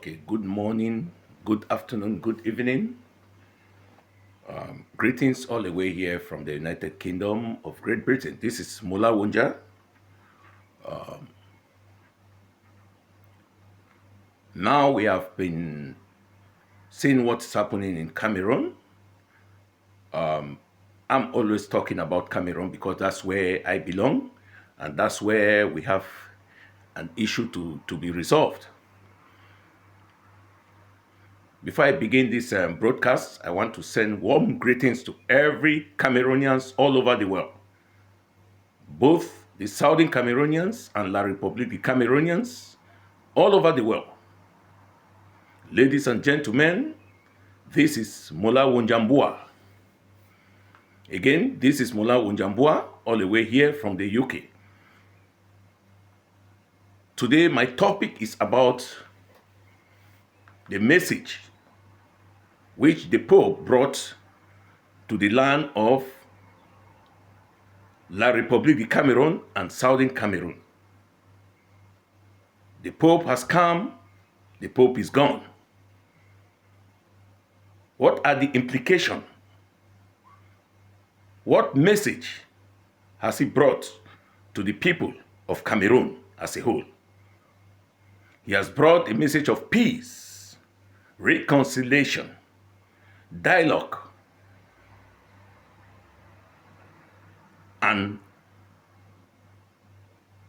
Okay, good morning, good afternoon, good evening. Greetings all the way here from the United Kingdom of Great Britain. This is Mula Wunja. Now we have been seeing what's happening in Cameroun. I'm always talking about Cameroun because that's where I belong and that's where we have an issue to be resolved. Before I begin this broadcast, I want to send warm greetings to every Cameroonians all over the world. Both the Southern Cameroonians and La République des Cameroonians all over the world. Ladies and gentlemen, this is Mola Wunjambua. Again, this is Mola Wunjambua, all the way here from the UK. Today, my topic is about the message which the Pope brought to the land of La République du Cameroun and Southern Cameroon. The Pope has come, the Pope is gone. What are the implications? What message has he brought to the people of Cameroon as a whole? He has brought a message of peace, reconciliation, dialogue, and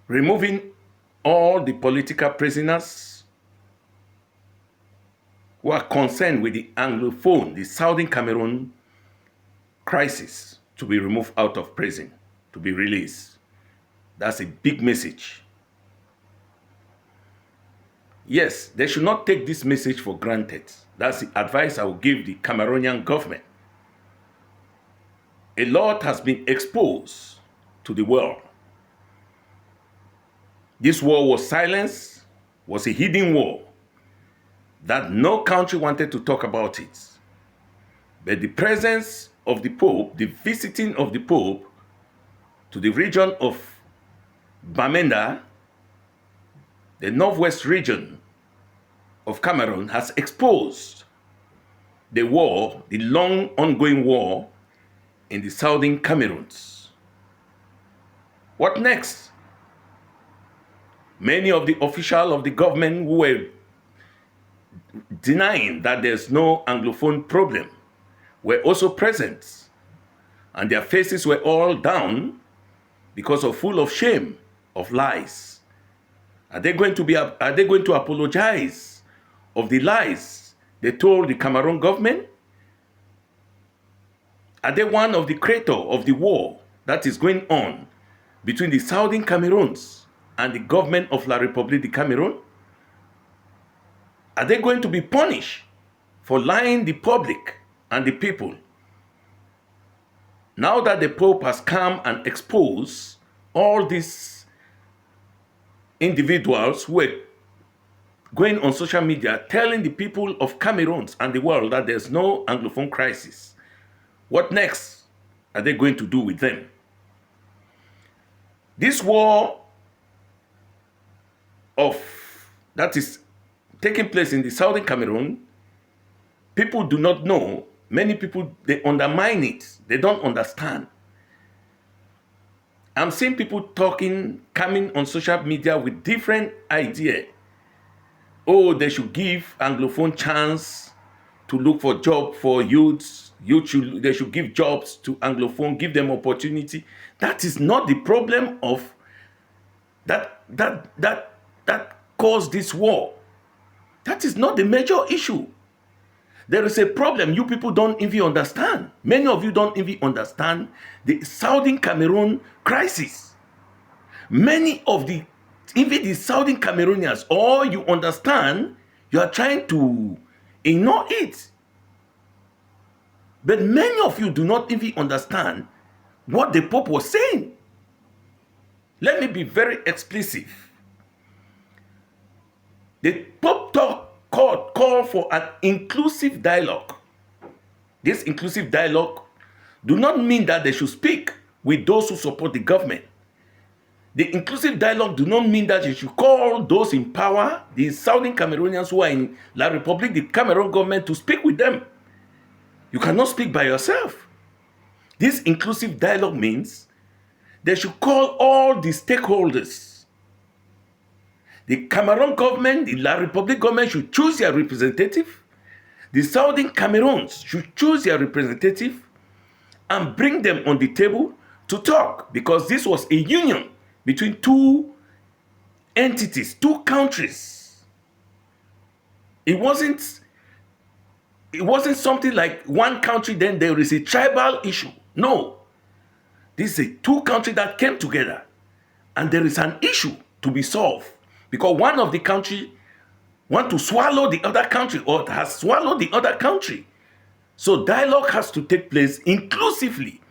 removing all the political prisoners who are concerned with the Anglophone, the Southern Cameroon crisis, to be removed out of prison, to be released. That's a big message. Yes, they should not take this message for granted. That's the advice I will give the Cameroonian government. A lot has been exposed to the world. This war was silenced, was a hidden war that no country wanted to talk about it. But the presence of the Pope, the visiting of the Pope to the region of Bamenda, the northwest region of Cameroon, has exposed the war, the long ongoing war in the southern Cameroons. What next? Many of the officials of the government who were denying that there's no Anglophone problem were also present, and their faces were all down because of full of shame, of lies. Are they going to apologize of the lies they told the Cameroon government? Are they one of the creator of the war that is going on between the Southern Cameroons and the government of La République du Cameroun? Are they going to be punished for lying the public and the people? Now that the Pope has come and exposed all these individuals who are going on social media telling the people of Cameroon and the world that there's no Anglophone crisis, what next are they going to do with them? This war that is taking place in the Southern Cameroon, people do not know. Many people, they undermine it. They don't understand. I'm seeing people coming on social media with different ideas. Oh, they should give Anglophone chance to look for job for youths. They should give jobs to Anglophone, give them opportunity. That is not the problem of that caused this war. That is not the major issue. There is a problem you people don't even understand. Many of you don't even understand the Southern Cameroon crisis. Many of even the Southern Cameroonians, all you understand, you are trying to ignore it. But many of you do not even understand what the Pope was saying. Let me be very explicit. The Pope call for an inclusive dialogue. This inclusive dialogue do not mean that they should speak with those who support the government. The inclusive dialogue do not mean that you should call those in power, the Southern Cameroonians who are in La Republique, the Cameroon government, to speak with them. You cannot speak by yourself. This inclusive dialogue means they should call all the stakeholders. The Cameroon government, the La Republique government should choose their representative. The Southern Cameroons should choose their representative and bring them on the table to talk, because this was a union between two entities, two countries. It wasn't something like one country, then there is a tribal issue. No. This is a two countries that came together, and there is an issue to be solved because one of the country want to swallow the other country or has swallowed the other country. So dialogue has to take place inclusively,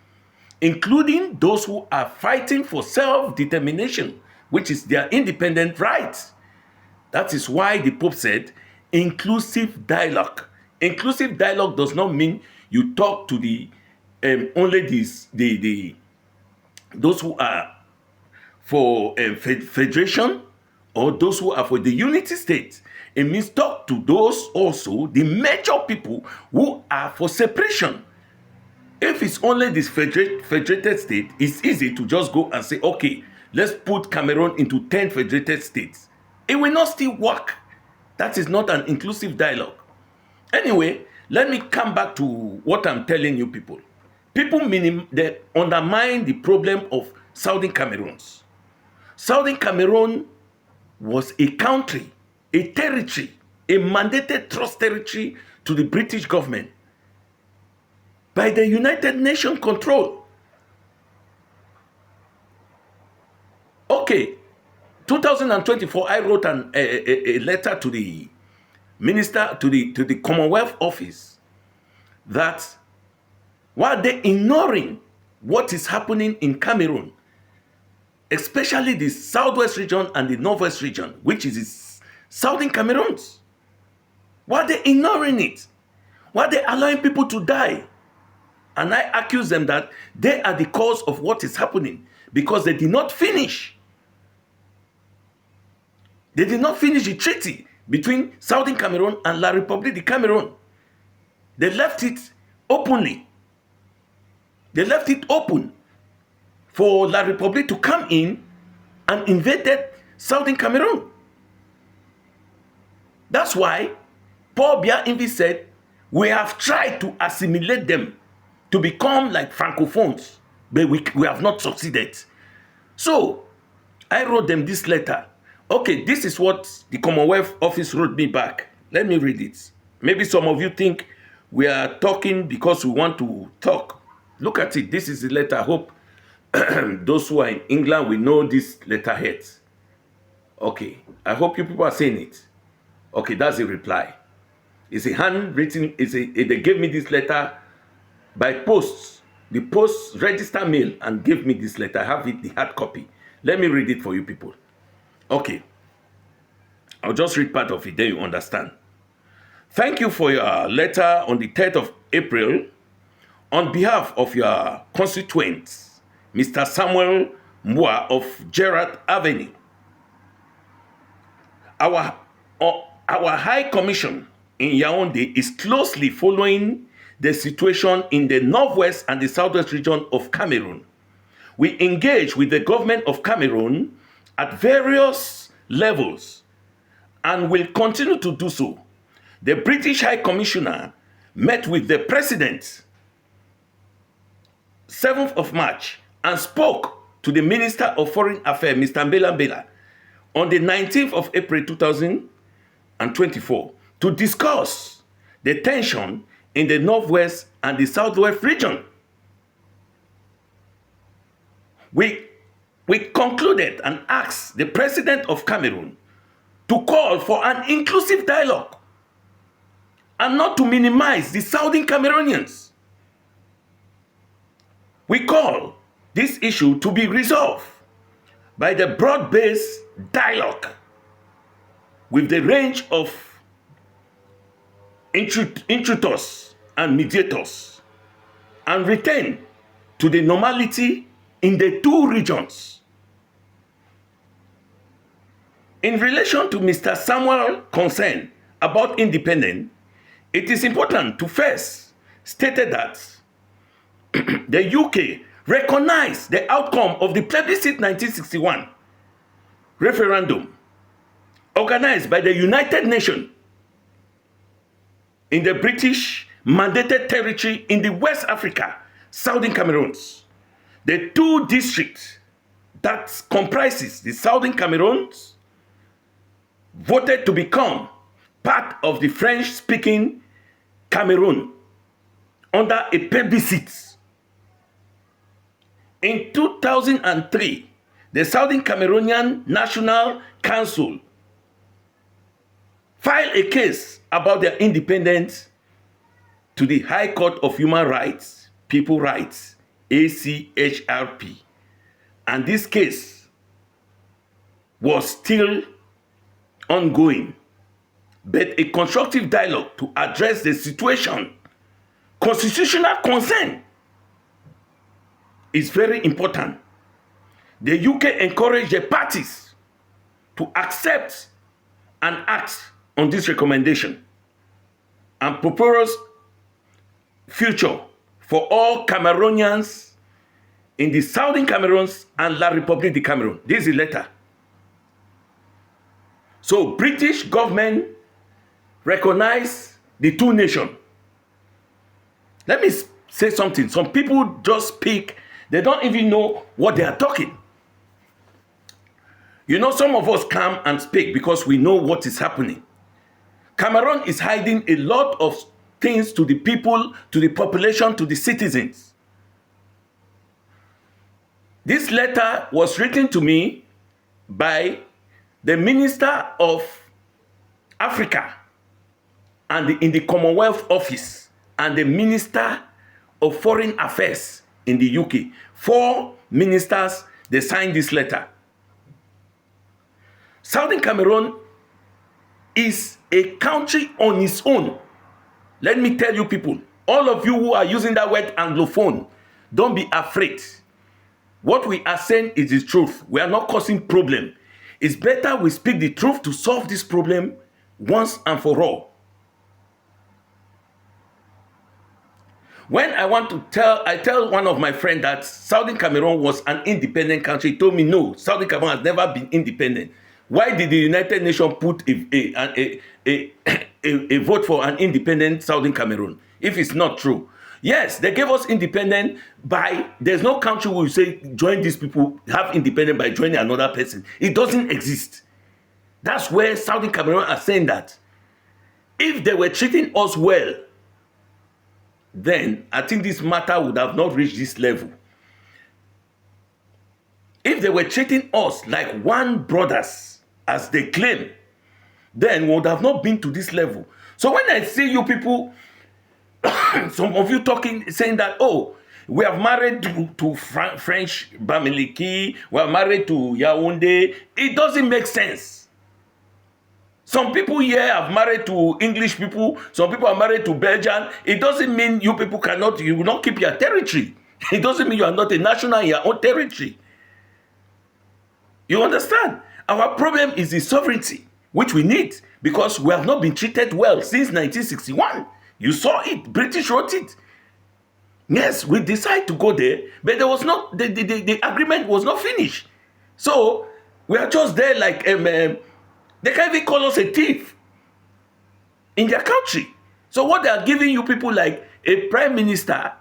including those who are fighting for self-determination, which is their independent rights. That is why the Pope said inclusive dialogue. Inclusive dialogue does not mean you talk to the only those who are for federation or those who are for the unity state. It means talk to those also, the major people who are for separation. If it's only this federated state, it's easy to just go and say, okay, let's put Cameroon into 10 federated states. It will not still work. That is not an inclusive dialogue. Anyway, let me come back to what I'm telling you people. People they undermine the problem of Southern Cameroons. Southern Cameroon was a country, a territory, a mandated trust territory to the British government by the United Nations control. Okay, 2024, I wrote a letter to the minister, to the Commonwealth office, that while they're ignoring what is happening in Cameroon, especially the southwest region and the northwest region, which is the Southern Cameroons, while they're ignoring it, while they're allowing people to die, and I accuse them that they are the cause of what is happening because they did not finish. They did not finish the treaty between Southern Cameroon and La Republique de Cameroon. They left it openly. They left it open for La Republique to come in and invaded Southern Cameroon. That's why Paul Biya-Mvi said, we have tried to assimilate them to become like Francophones, but we have not succeeded. So I wrote them this letter. Okay, this is what the Commonwealth office wrote me back. Let me read it. Maybe some of you think we are talking because we want to talk. Look at it. This is the letter. I hope those who are in England will know this letterhead. Okay, I hope you people are saying it. Okay, that's the reply. It's a handwritten, they gave me this letter by post. The post register mail and gave me this letter. I have it, the hard copy. Let me read it for you people. Okay. I'll just read part of it, then you understand. Thank you for your letter on the 3rd of April. On behalf of your constituents, Mr. Samuel Mwa of Gerard Avenue, our High Commission in Yaoundé is closely following the situation in the northwest and the southwest region of Cameroon. We engage with the government of Cameroon at various levels and will continue to do so. The British High Commissioner met with the President 7th of March and spoke to the Minister of Foreign Affairs, Mr. Mbela Mbela, on the 19th of April 2024 to discuss the tension in the northwest and the southwest region. We concluded and asked the President of Cameroon to call for an inclusive dialogue and not to minimize the Southern Cameroonians. We call this issue to be resolved by the broad-based dialogue with the range of intruders and mediators and return to the normality in the two regions. In relation to Mr. Samuel concern about independence, it is important to first state that the UK recognized the outcome of the plebiscite 1961 referendum organized by the United Nations in the British mandated territory in the West Africa, Southern Cameroons. The two districts that comprises the Southern Cameroons voted to become part of the French-speaking Cameroon under a plebiscite. In 2003, the Southern Cameroonian National Council filed a case about their independence to the High Court of Human Rights, People Rights, ACHRP. And this case was still ongoing, but a constructive dialogue to address the situation, constitutional consent, is very important. The UK encouraged the parties to accept and act on this recommendation and propose future for all Cameroonians in the Southern Cameroons and La République de Cameroun. This is the letter. So British government recognize the two nations. Let me say something. Some people just speak. They don't even know what they are talking. You know, some of us come and speak because we know what is happening. Cameroon is hiding a lot of things to the people, to the population, to the citizens. This letter was written to me by the Minister of Africa and in the Commonwealth Office and the Minister of Foreign Affairs in the UK. 4 ministers, they signed this letter. Southern Cameroon is a country on its own. Let me tell you people, all of you who are using that word Anglophone, don't be afraid. What we are saying is the truth. We are not causing problem. It's better we speak the truth to solve this problem once and for all. When I tell one of my friends that Southern Cameroon was an independent country, he told me, no, Southern Cameroon has never been independent. Why did the United Nations put a vote for an independent Southern Cameroon if it's not true? Yes, they gave us independence by, there's no country where you say, join these people, have independence by joining another person. It doesn't exist. That's where Southern Cameroon are saying that. If they were treating us well, then I think this matter would have not reached this level. If they were treating us like one brothers, as they claim, then we would have not been to this level. So when I see you people, some of you talking, saying that, oh, we are married to French Bamileke, we are married to Yaoundé, it doesn't make sense. Some people here are married to English people, some people are married to Belgian. It doesn't mean you people you will not keep your territory. It doesn't mean you are not a national in your own territory. You understand? Our problem is the sovereignty, which we need, because we have not been treated well since 1961. You saw it. British wrote it. Yes, we decided to go there, but there was not the agreement was not finished. So we are just there like they can't even call us a thief in their country. So what they are giving you people like a prime minister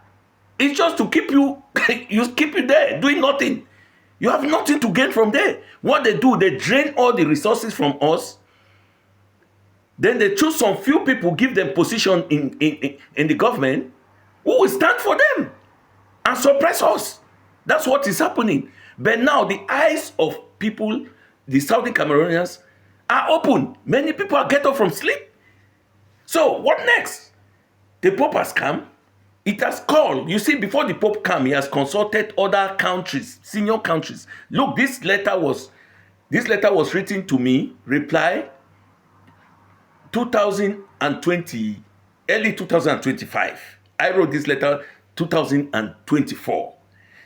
is just to keep you keep you there doing nothing. You have nothing to gain from there. What they do, they drain all the resources from us. Then they choose some few people, give them position in the government, who will stand for them and suppress us. That's what is happening. But now the eyes of people, the Southern Cameroonians, are open. Many people are getting up from sleep. So what next? The Pope has come. It has called. You see, before the Pope came, he has consulted other countries, senior countries. Look, this letter was written to me, reply 2020, early 2025. I wrote this letter 2024.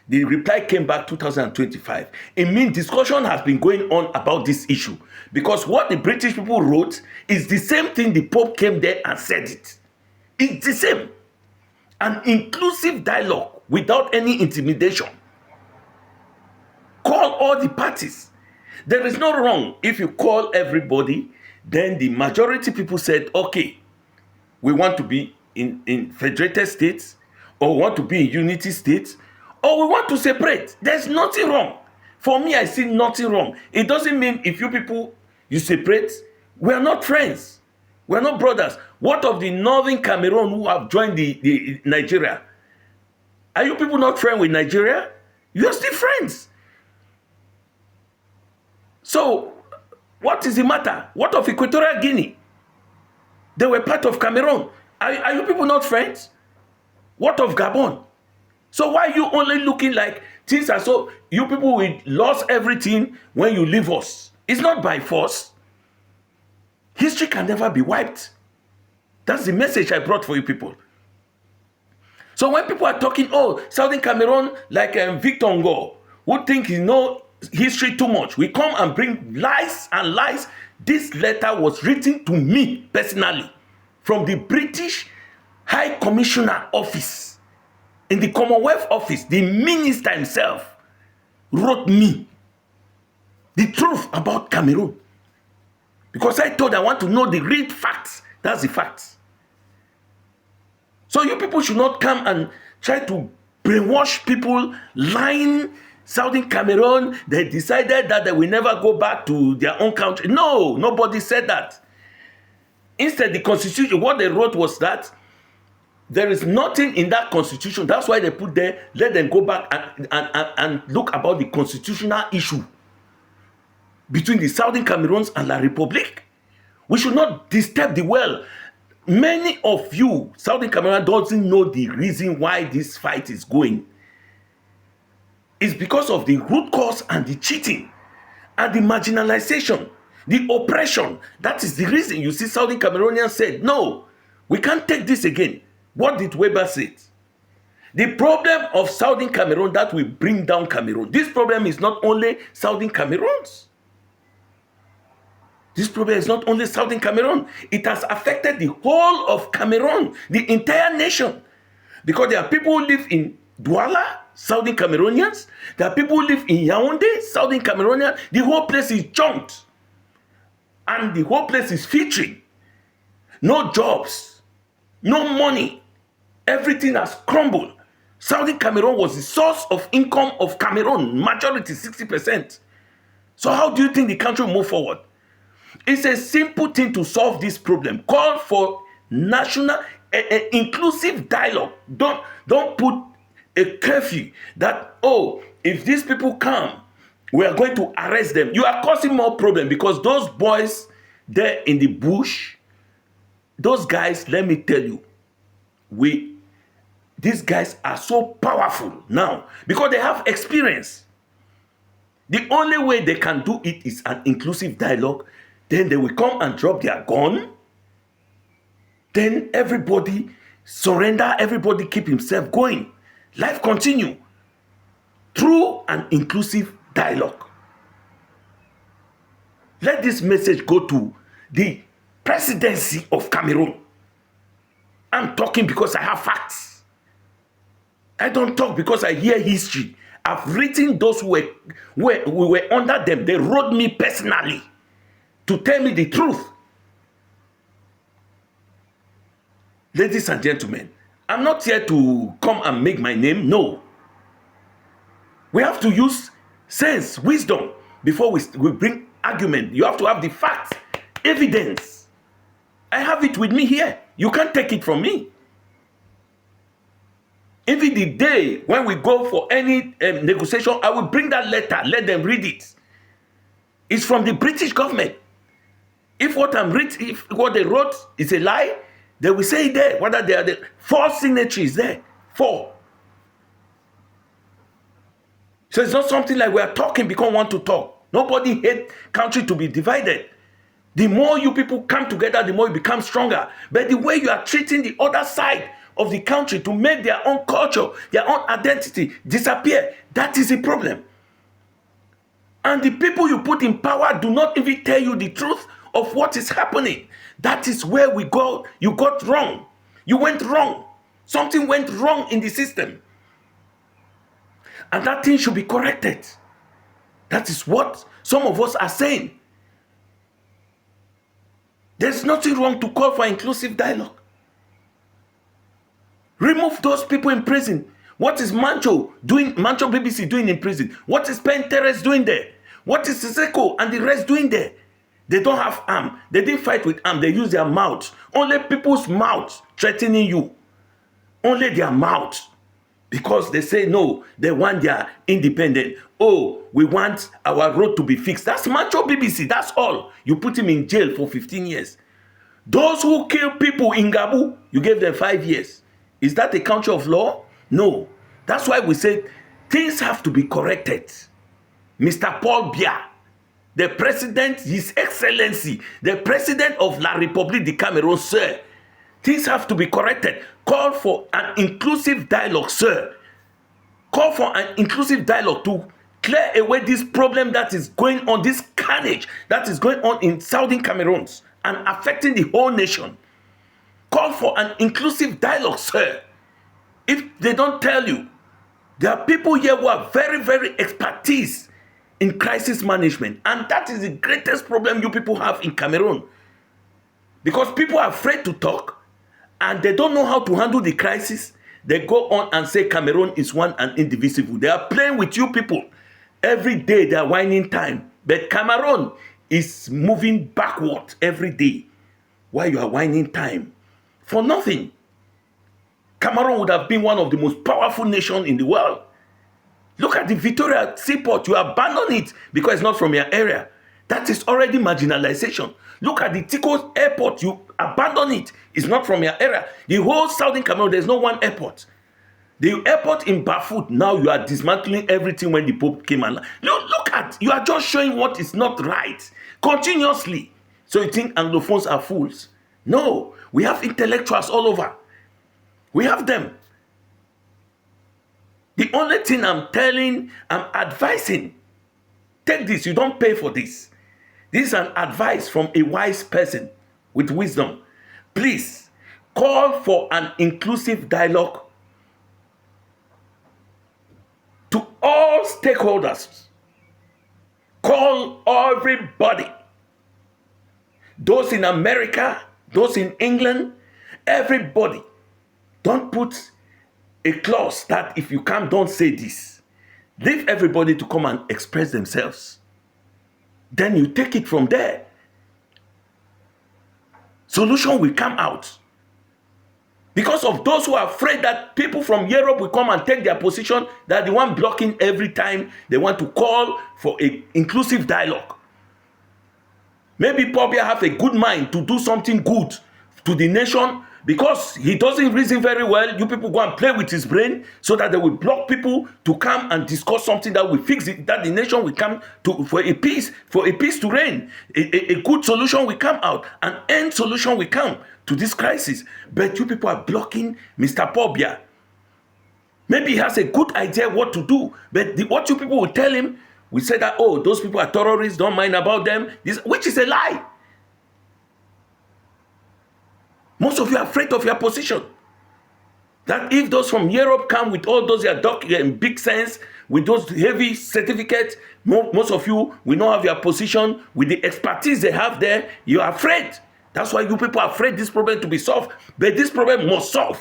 The reply came back 2025. It means discussion has been going on about this issue, because what the British people wrote is the same thing the Pope came there and said it. It's the same. An inclusive dialogue without any intimidation. Call all the parties. There is no wrong if you call everybody. Then the majority people said, okay, we want to be in federated states, or we want to be in unity states, or we want to separate. There's nothing wrong. For me, I see nothing wrong. It doesn't mean if you people, you separate, we are not friends. We are not brothers. What of the northern Cameroon who have joined the Nigeria? Are you people not friends with Nigeria? You are still friends. So, what is the matter? What of Equatorial Guinea? They were part of Cameroon. Are you people not friends? What of Gabon? So why are you only looking like things are so... You people will lose everything when you leave us. It's not by force. History can never be wiped. That's the message I brought for you people. So when people are talking, oh, Southern Cameroon, like Victor Ngo, who think he know history too much, we come and bring lies and lies. This letter was written to me personally from the British High Commissioner office. In the Commonwealth office, the minister himself wrote me the truth about Cameroon. Because I thought I want to know the real facts. That's the facts. So you people should not come and try to brainwash people, lying. Southern Cameroon, they decided that they will never go back to their own country. No, nobody said that. Instead, the constitution, what they wrote was that there is nothing in that constitution. That's why they put there, let them go back and look about the constitutional issue between the Southern Cameroons and La Republique. We should not disturb the well. Many of you, Southern Cameroon, doesn't know the reason why this fight is going. It's because of the root cause and the cheating and the marginalization, the oppression. That is the reason you see Southern Cameroonians said, no, we can't take this again. What did Weber say? The problem of Southern Cameroon that will bring down Cameroon. This problem is not only Southern Cameroons. This problem is not only Southern Cameroon. It has affected the whole of Cameroon, the entire nation. Because there are people who live in Douala, Southern Cameroonians. There are people who live in Yaoundé, Southern Cameroonians. The whole place is junked. And the whole place is featuring. No jobs. No money. Everything has crumbled. Southern Cameroon was the source of income of Cameroon. Majority, 60%. So how do you think the country will move forward? It's a simple thing to solve this problem. Call for national, inclusive dialogue. Don't put a curfew that, oh, if these people come, we are going to arrest them. You are causing more problem because those boys there in the bush, those guys, let me tell you, these guys are so powerful now because they have experience. The only way they can do it is an inclusive dialogue. Then they will come and drop their gun. Then everybody surrender, everybody keep himself going. Life continue through an inclusive dialogue. Let this message go to the presidency of Cameroon. I'm talking because I have facts. I don't talk because I hear history. I've written those who were under them. They wrote me personally to tell me the truth. Ladies and gentlemen, I'm not here to come and make my name. No. We have to use sense, wisdom, before we bring argument. You have to have the facts, evidence. I have it with me here. You can't take it from me. Even the day when we go for any negotiation, I will bring that letter. Let them read it. It's from the British government. If what they wrote is a lie, they will say it there. Whether they are the 4 signatories there. 4. So it's not something like we are talking because we want to talk. Nobody hates country to be divided. The more you people come together, the more you become stronger. But the way you are treating the other side of the country to make their own culture, their own identity disappear. That is the problem. And the people you put in power do not even tell you the truth of what is happening. That is where we go. You got wrong. You went wrong. Something went wrong in the system. And that thing should be corrected. That is what some of us are saying. There's nothing wrong to call for inclusive dialogue. Remove those people in prison. What is Mancho BBC doing in prison? What is Penteres doing there? What is Siseko and the rest doing there? They don't have arm. They didn't fight with arm. They use their mouths. Only people's mouths threatening you. Only their mouths. Because they say no, they want their independent. Oh, we want our road to be fixed. That's Mancho BBC. That's all. You put him in jail for 15 years. Those who kill people in Gabu, you gave them 5 years. Is that a country of law? No. That's why we say things have to be corrected. Mr. Paul Biya, the president, His Excellency, the president of La République de Cameroun, sir, things have to be corrected. Call for an inclusive dialogue, sir. Call for an inclusive dialogue to clear away this problem that is going on, this carnage that is going on in Southern Cameroun and affecting the whole nation. Call for an inclusive dialogue, sir. If they don't tell you, there are people here who are very, very expertise in crisis management. And that is the greatest problem you people have in Cameroon. Because people are afraid to talk and they don't know how to handle the crisis. They go on and say Cameroon is one and indivisible. They are playing with you people. Every day they are whining time. But Cameroon is moving backward every day. While you are whining time. For nothing. Cameroon would have been one of the most powerful nations in the world. Look at the Victoria Seaport. You abandon it because it's not from your area. That is already marginalization. Look at the Tico Airport. You abandon it. It's not from your area. The whole Southern Cameroon, there's no one airport. The airport in Bafut, now you are dismantling everything when the Pope came and look at, you are just showing what is not right. Continuously. So you think Anglophones are fools? No. We have intellectuals all over. We have them. The only thing I'm advising, take this, you don't pay for this. This is an advice from a wise person with wisdom. Please, call for an inclusive dialogue to all stakeholders. Call everybody. Those in America, those in England, everybody. Don't put a clause that if you come, don't say this. Leave everybody to come and express themselves. Then you take it from there. Solution will come out. Because of those who are afraid that people from Europe will come and take their position, that the one blocking every time they want to call for an inclusive dialogue. Maybe Paul Biya have a good mind to do something good to the nation. Because he doesn't reason very well, you people go and play with his brain so that they will block people to come and discuss something that will fix it, that the nation will come to for a peace to reign. A good solution will come out, an end solution will come to this crisis. But you people are blocking Mr. Paul Biya. Maybe he has a good idea what to do, but what you people will tell him, we say that, oh, those people are terrorists, don't mind about them, which is a lie. Most of you are afraid of your position. That if those from Europe come with all those big sense, with those heavy certificates, most of you will not have your position with the expertise they have there. You are afraid. That's why you people are afraid this problem to be solved. But this problem must solve.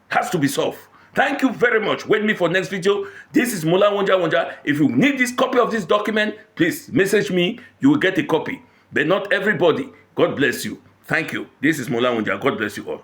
Has to be solved. Thank you very much. Wait me for next video. This is Mola Wonja. If you need this copy of this document, please message me. You will get a copy. But not everybody. God bless you. Thank you. This is Mola Wonja. God bless you all.